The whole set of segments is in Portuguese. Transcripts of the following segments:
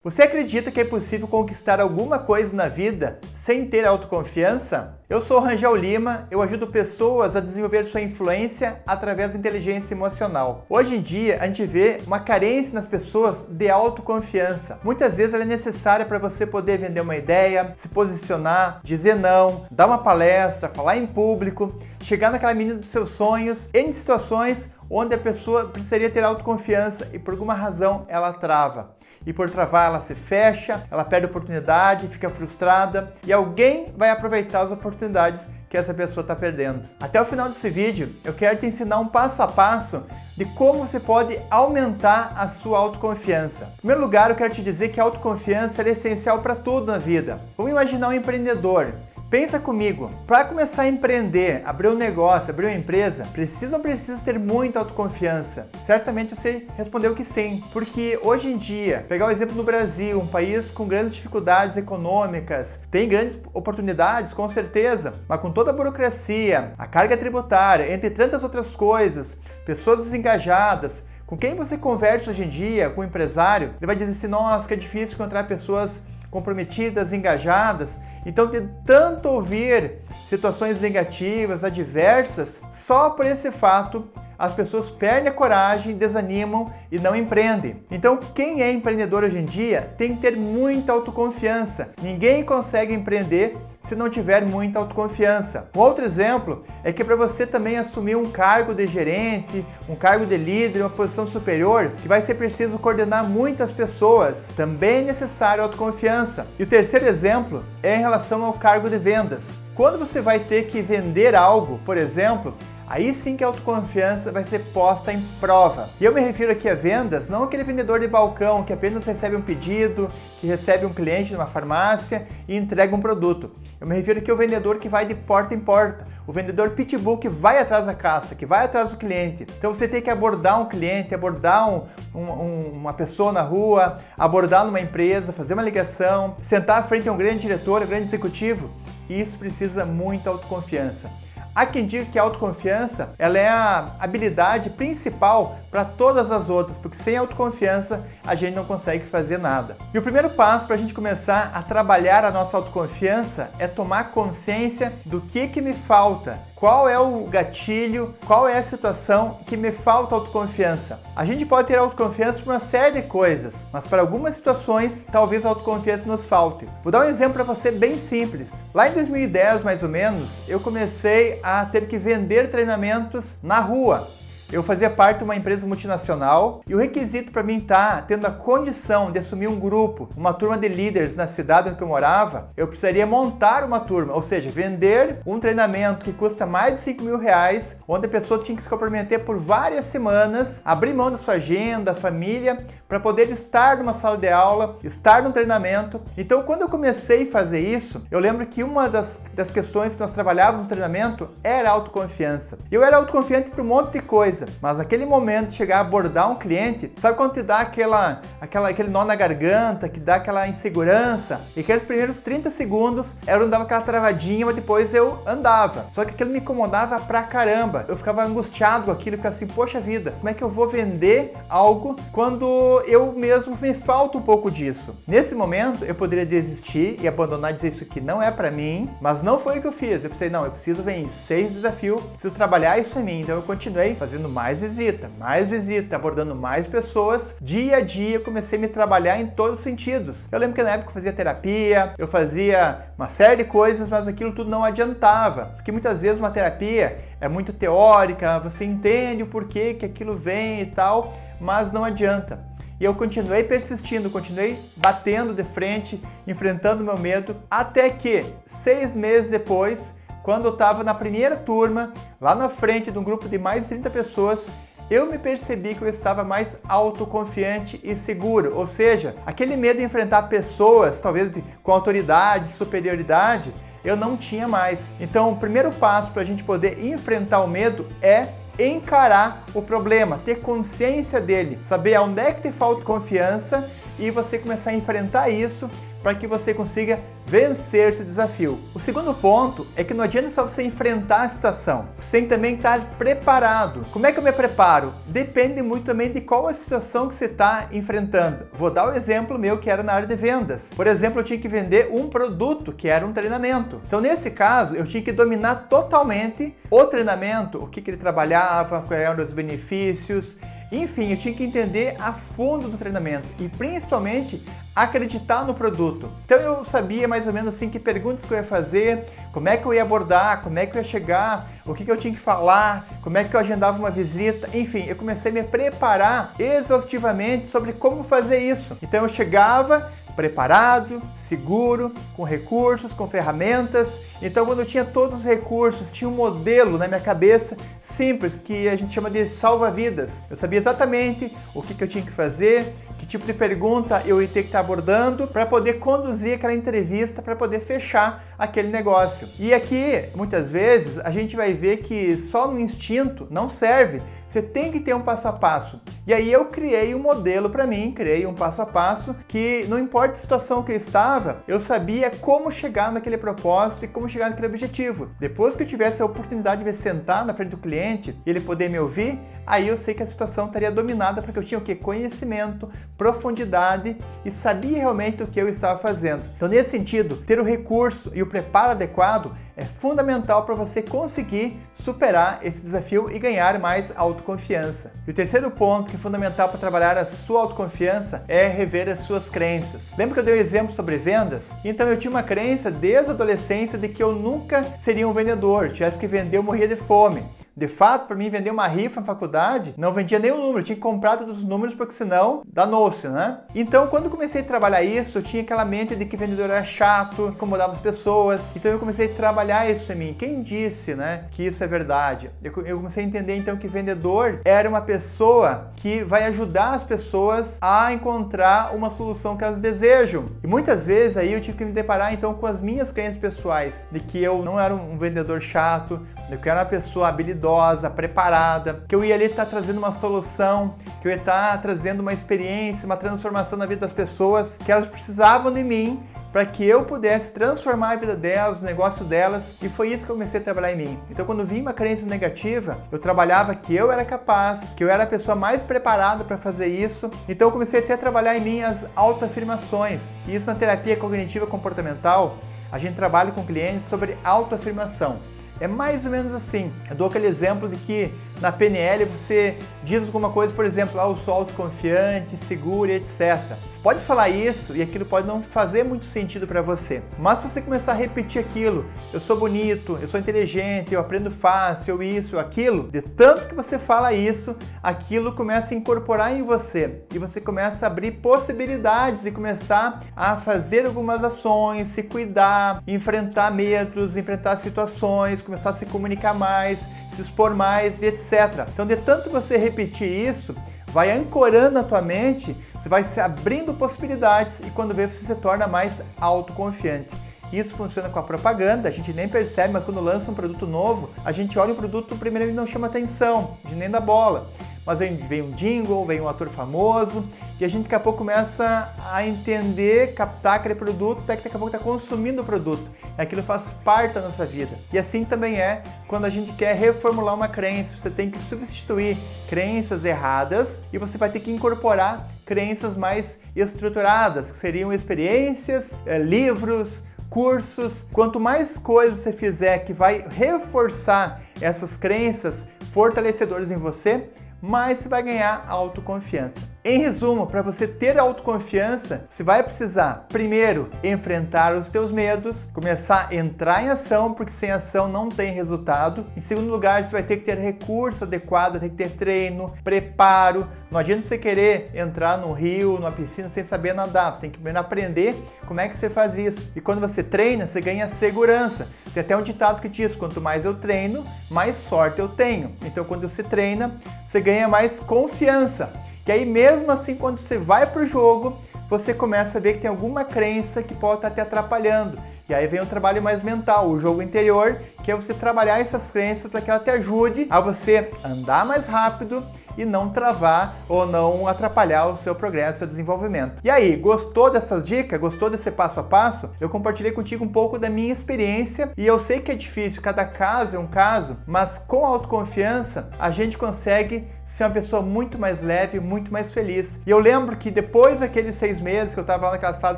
Você acredita que é possível conquistar alguma coisa na vida sem ter autoconfiança? Eu sou o Rangel Lima, eu ajudo pessoas a desenvolver sua influência através da inteligência emocional. Hoje em dia, a gente vê uma carência nas pessoas de autoconfiança. Muitas vezes ela é necessária para você poder vender uma ideia, se posicionar, dizer não, dar uma palestra, falar em público, chegar naquela menina dos seus sonhos, em situações onde a pessoa precisaria ter autoconfiança e por alguma razão ela trava. E por travar ela se fecha, ela perde a oportunidade, fica frustrada e alguém vai aproveitar as oportunidades que essa pessoa está perdendo. Até o final desse vídeo eu quero te ensinar um passo a passo de como você pode aumentar a sua autoconfiança. Em primeiro lugar, eu quero te dizer que a autoconfiança é essencial para tudo na vida. Vamos imaginar um empreendedor. Pensa comigo, para começar a empreender, abrir um negócio, abrir uma empresa, precisa ou precisa ter muita autoconfiança? Certamente você respondeu que sim, porque hoje em dia, pegar o exemplo do Brasil, um país com grandes dificuldades econômicas, tem grandes oportunidades, com certeza, mas com toda a burocracia, a carga tributária, entre tantas outras coisas, pessoas desengajadas, com quem você conversa hoje em dia, com um empresário, ele vai dizer assim, nossa, que é difícil encontrar pessoas comprometidas, engajadas. Então, de tanto ouvir situações negativas, adversas, só por esse fato as pessoas perdem a coragem, desanimam e não empreendem. Então, quem é empreendedor hoje em dia tem que ter muita autoconfiança. Ninguém consegue empreender se não tiver muita autoconfiança. Um outro exemplo é que para você também assumir um cargo de gerente, um cargo de líder, uma posição superior, que vai ser preciso coordenar muitas pessoas, também é necessário autoconfiança. E o terceiro exemplo é em relação ao cargo de vendas. Quando você vai ter que vender algo, por exemplo, aí sim que a autoconfiança vai ser posta em prova. E eu me refiro aqui a vendas, não aquele vendedor de balcão que apenas recebe um pedido, que recebe um cliente numa farmácia e entrega um produto. Eu me refiro aqui ao vendedor que vai de porta em porta, o vendedor pitbull que vai atrás da caça, que vai atrás do cliente. Então você tem que abordar um cliente, abordar uma pessoa na rua, abordar numa empresa, fazer uma ligação, sentar à frente a um grande diretor, um grande executivo. E isso precisa muita autoconfiança. Há quem diga que a autoconfiança ela é a habilidade principal para todas as outras, porque sem autoconfiança a gente não consegue fazer nada. E o primeiro passo para a gente começar a trabalhar a nossa autoconfiança é tomar consciência do que me falta. Qual é o gatilho, qual é a situação que me falta autoconfiança? A gente pode ter autoconfiança por uma série de coisas, mas para algumas situações, talvez a autoconfiança nos falte. Vou dar um exemplo para você bem simples. Lá em 2010, mais ou menos, eu comecei a ter que vender treinamentos na rua. Eu fazia parte de uma empresa multinacional e o requisito para mim estar tendo a condição de assumir um grupo, uma turma de líderes na cidade onde eu morava, eu precisaria montar uma turma, ou seja, vender um treinamento que custa mais de 5 mil reais, onde a pessoa tinha que se comprometer por várias semanas, abrir mão da sua agenda, família, para poder estar numa sala de aula, estar num treinamento. Então, quando eu comecei a fazer isso, eu lembro que uma das questões que nós trabalhávamos no treinamento era a autoconfiança. Eu era autoconfiante por um monte de coisa, mas naquele momento de chegar a abordar um cliente, sabe quando te dá aquele nó na garganta, que dá aquela insegurança? E aqueles primeiros 30 segundos eu dava aquela travadinha, mas depois eu andava. Só que aquilo me incomodava pra caramba. Eu ficava angustiado com aquilo, ficava assim, poxa vida, como é que eu vou vender algo quando eu mesmo me falta um pouco disso? Nesse momento eu poderia desistir e abandonar e dizer isso aqui não é pra mim, mas não foi o que eu fiz. Eu pensei, não, eu preciso vencer esse desafio, preciso trabalhar isso em mim. Então eu continuei fazendo mais visita, abordando mais pessoas. Dia a dia eu comecei a me trabalhar em todos os sentidos. Eu lembro que na época eu fazia terapia, eu fazia uma série de coisas, mas aquilo tudo não adiantava, porque muitas vezes uma terapia é muito teórica, você entende o porquê que aquilo vem e tal, mas não adianta. E eu continuei persistindo, continuei batendo de frente, enfrentando meu medo, até que 6 meses depois, quando eu estava na primeira turma, lá na frente de um grupo de mais de 30 pessoas, eu me percebi que eu estava mais autoconfiante e seguro, ou seja, aquele medo de enfrentar pessoas, talvez com autoridade, superioridade, eu não tinha mais. Então, o primeiro passo para a gente poder enfrentar o medo é encarar o problema, ter consciência dele, saber onde é que te falta confiança e você começar a enfrentar isso para que você consiga vencer esse desafio. O segundo ponto é que não adianta só você enfrentar a situação, você tem que também estar preparado. Como é que eu me preparo? Depende muito também de qual a situação que você está enfrentando. Vou dar um exemplo meu que era na área de vendas. Por exemplo, eu tinha que vender um produto que era um treinamento. Então, nesse caso, eu tinha que dominar totalmente o treinamento, o que ele trabalhava, quais eram os benefícios. Enfim, eu tinha que entender a fundo do treinamento e principalmente acreditar no produto. Então eu sabia mais ou menos assim que perguntas que eu ia fazer, como é que eu ia abordar, como é que eu ia chegar, o que eu tinha que falar, como é que eu agendava uma visita, enfim, eu comecei a me preparar exaustivamente sobre como fazer isso. Então eu chegava preparado, seguro, com recursos, com ferramentas. Então, quando eu tinha todos os recursos, tinha um modelo na minha cabeça simples, que a gente chama de salva-vidas. Eu sabia exatamente o que eu tinha que fazer, que tipo de pergunta eu ia ter que estar abordando para poder conduzir aquela entrevista, para poder fechar aquele negócio. E aqui, muitas vezes, a gente vai ver que só no instinto não serve. Você tem que ter um passo a passo. E aí eu criei um modelo para mim, criei um passo a passo que não importa a situação que eu estava, eu sabia como chegar naquele propósito e como chegar naquele objetivo. Depois que eu tivesse a oportunidade de me sentar na frente do cliente e ele poder me ouvir, aí eu sei que a situação estaria dominada porque eu tinha o quê? Conhecimento, profundidade e sabia realmente o que eu estava fazendo. Então, nesse sentido, ter o recurso e o preparo adequado é fundamental para você conseguir superar esse desafio e ganhar mais autoconfiança. E o terceiro ponto que é fundamental para trabalhar a sua autoconfiança é rever as suas crenças. Lembra que eu dei um exemplo sobre vendas? Então eu tinha uma crença desde a adolescência de que eu nunca seria um vendedor, tivesse que vender eu morria de fome. De fato, para mim vender uma rifa na faculdade, não vendia nenhum número, eu tinha que comprar todos os números porque senão danou-se, né? Então, quando eu comecei a trabalhar isso, eu tinha aquela mente de que vendedor era chato, incomodava as pessoas. Então eu comecei a trabalhar isso em mim. Quem disse, né, que isso é verdade? Eu comecei a entender então que vendedor era uma pessoa que vai ajudar as pessoas a encontrar uma solução que elas desejam. E muitas vezes aí eu tive que me deparar então com as minhas crenças pessoais, de que eu não era um vendedor chato, de que eu era uma pessoa habilidosa, preparada, que eu ia ali estar trazendo uma solução, que eu ia estar trazendo uma experiência, uma transformação na vida das pessoas, que elas precisavam de mim para que eu pudesse transformar a vida delas, o negócio delas, e foi isso que eu comecei a trabalhar em mim. Então, quando vinha uma crença negativa, eu trabalhava que eu era capaz, que eu era a pessoa mais preparada para fazer isso. Então, eu comecei até a trabalhar em mim as autoafirmações. E isso na terapia cognitiva comportamental, a gente trabalha com clientes sobre autoafirmação. É mais ou menos assim. Eu dou aquele exemplo de que na PNL você diz alguma coisa, por exemplo, eu sou autoconfiante, seguro, etc. Você pode falar isso e aquilo pode não fazer muito sentido para você. Mas se você começar a repetir aquilo, eu sou bonito, eu sou inteligente, eu aprendo fácil, eu isso, eu aquilo, de tanto que você fala isso, aquilo começa a incorporar em você e você começa a abrir possibilidades e começar a fazer algumas ações, se cuidar, enfrentar medos, enfrentar situações, começar a se comunicar mais, se expor mais e etc. Então, de tanto você repetir isso, vai ancorando na tua mente, você vai se abrindo possibilidades e quando vê, você se torna mais autoconfiante. Isso funciona com a propaganda, a gente nem percebe, mas quando lança um produto novo, a gente olha o produto, primeiro ele não chama atenção, a gente nem dá bola. Mas vem um jingle, vem um ator famoso e a gente daqui a pouco começa a entender, captar aquele produto, até que daqui a pouco está consumindo o produto. E aquilo faz parte da nossa vida. E assim também é quando a gente quer reformular uma crença. Você tem que substituir crenças erradas e você vai ter que incorporar crenças mais estruturadas, que seriam experiências, livros, cursos. Quanto mais coisas você fizer que vai reforçar essas crenças fortalecedoras em você, mais você vai ganhar autoconfiança. Em resumo, para você ter autoconfiança, você vai precisar, primeiro, enfrentar os teus medos, começar a entrar em ação, porque sem ação não tem resultado. Em segundo lugar, você vai ter que ter recurso adequado, tem que ter treino, preparo. Não adianta você querer entrar no rio, numa piscina, sem saber nadar. Você tem que primeiro aprender como é que você faz isso. E quando você treina, você ganha segurança. Tem até um ditado que diz, quanto mais eu treino, mais sorte eu tenho. Então, quando você treina, você ganha mais confiança. E aí, mesmo assim, quando você vai para o jogo, você começa a ver que tem alguma crença que pode estar te atrapalhando. E aí vem um trabalho mais mental, o jogo interior, que é você trabalhar essas crenças para que ela te ajude a você andar mais rápido e não travar ou não atrapalhar o seu progresso, o seu desenvolvimento. E aí, gostou dessas dicas? Gostou desse passo a passo? Eu compartilhei contigo um pouco da minha experiência e eu sei que é difícil, cada caso é um caso, mas com autoconfiança a gente consegue ser uma pessoa muito mais leve, muito mais feliz. E eu lembro que depois daqueles 6 meses que eu estava lá naquela sala de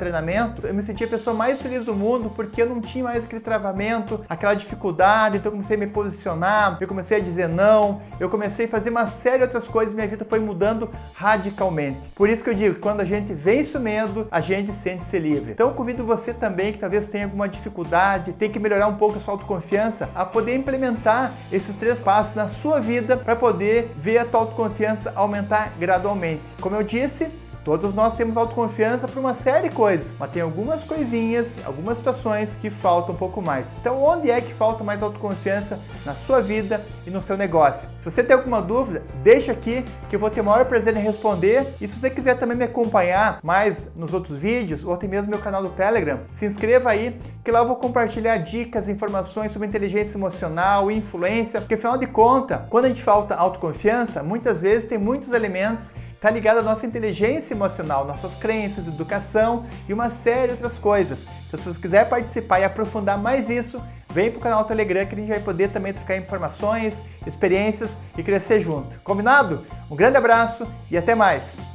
treinamento, eu me sentia a pessoa mais feliz do mundo porque eu não tinha mais aquele travamento, aquela dificuldade, então eu comecei a me posicionar, eu comecei a dizer não, eu comecei a fazer uma série de outras coisas e minha vida foi mudando radicalmente. Por isso que eu digo que quando a gente vence o medo, a gente sente-se livre. Então eu convido você também que talvez tenha alguma dificuldade, tem que melhorar um pouco a sua autoconfiança, a poder implementar esses 3 passos na sua vida para poder ver a tua autoconfiança aumentar gradualmente. Como eu disse, todos nós temos autoconfiança por uma série de coisas, mas tem algumas coisinhas, algumas situações que faltam um pouco mais. Então, onde é que falta mais autoconfiança na sua vida e no seu negócio? Se você tem alguma dúvida, deixa aqui que eu vou ter o maior prazer em responder. E se você quiser também me acompanhar mais nos outros vídeos ou até mesmo no meu canal do Telegram, se inscreva aí, que lá eu vou compartilhar dicas, informações sobre inteligência emocional, influência, porque afinal de contas, quando a gente falta autoconfiança, muitas vezes tem muitos elementos está ligado à nossa inteligência emocional, nossas crenças, educação e uma série de outras coisas. Então, se você quiser participar e aprofundar mais isso, vem para o canal Telegram que a gente vai poder também trocar informações, experiências e crescer junto. Combinado? Um grande abraço e até mais!